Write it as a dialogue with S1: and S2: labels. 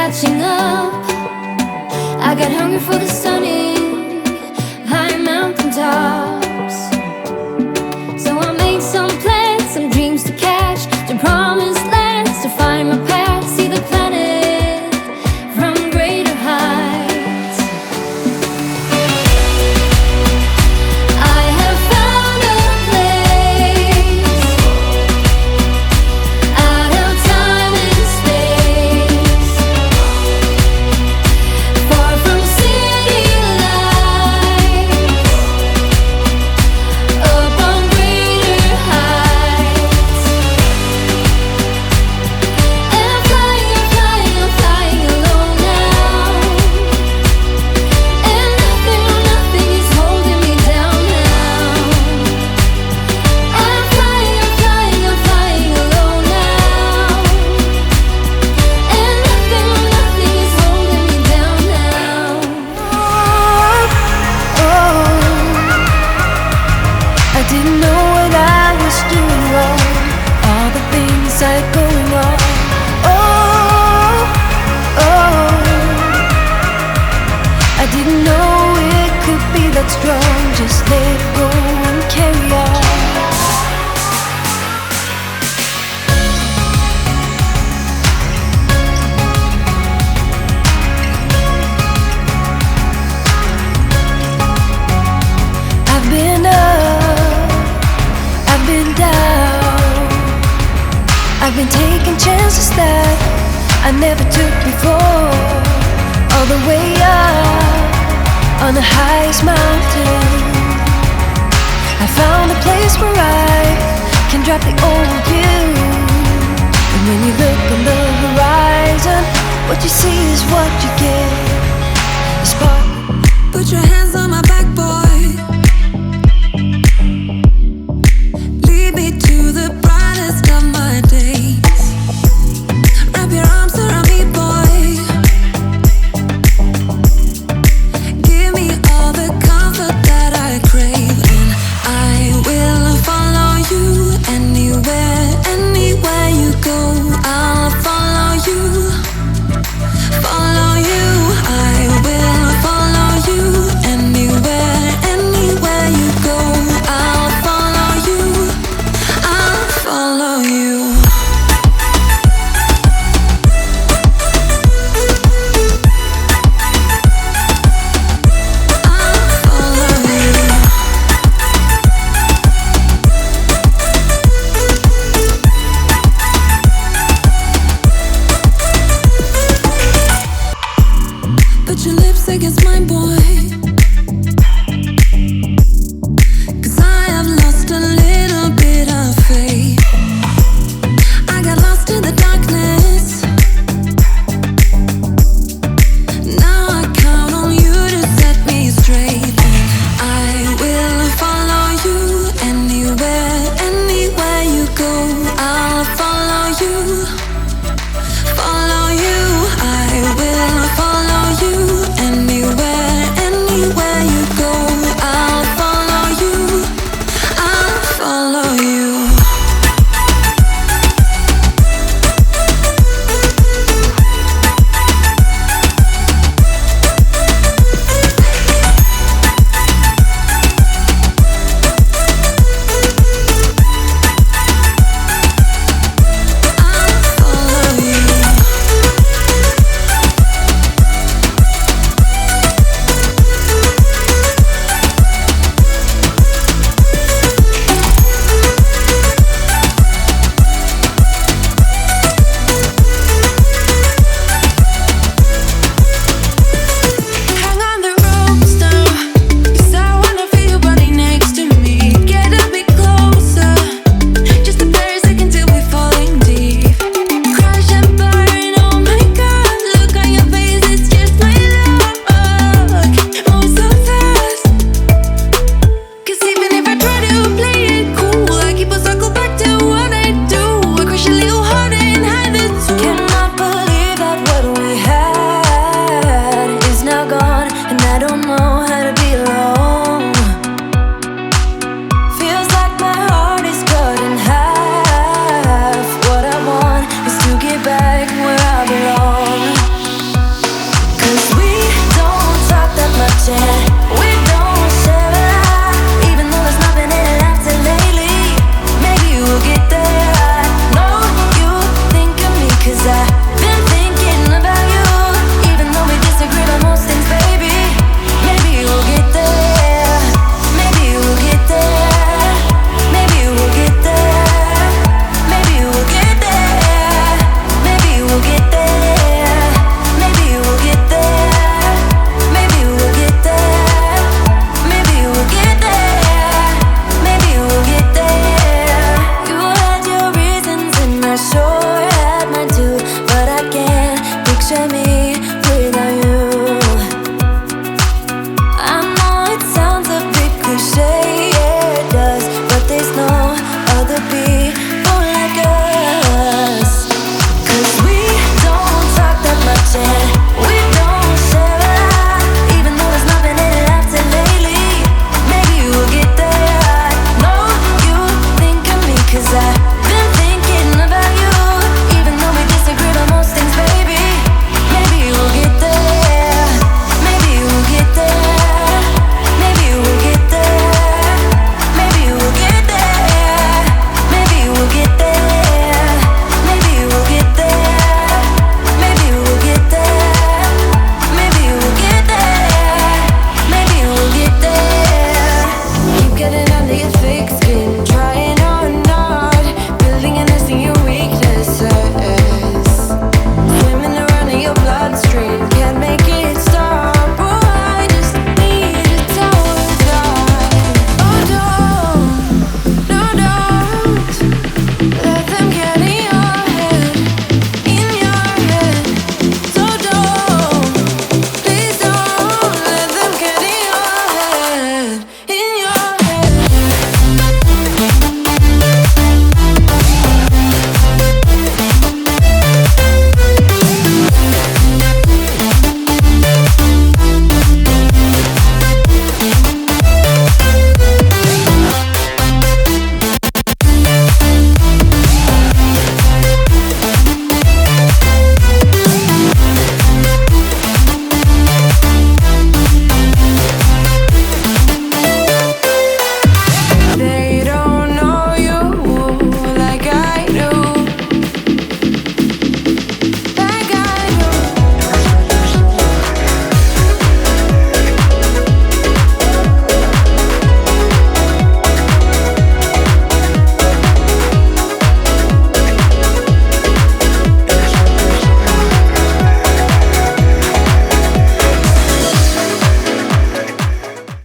S1: catching up. I got hungry for the sunny high mountain tops. So I made some plans, some dreams to catch, to promised lands, to find my path, see the planet from greater heights. I have found a place out of time and space, far from city lights, up on greater heights. And I'm flying, I'm flying, I'm flying alone now. And nothing, no nothing is holding me down now. I'm flying, I'm flying, I'm flying alone now. And nothing, no nothing is holding me down now.
S2: I didn't know what I was doing wrong, all the things I had going on. I didn't know it could be that strong. Just let it go and carry on. I've been up, I've been down, I've been taking chances that I never took before. All the way up on the highest mountain, I found a place where I can drop the old you. And when you look on the horizon, what you see is what you get. The spark.
S3: Put your hands on my back, boy. Lead me to the brightest of my days. Wrap your arms around me, boy. Give me all the comfort that I crave, and I will follow you anywhere, anywhere you go. I'll follow you, follow you.
S2: share me.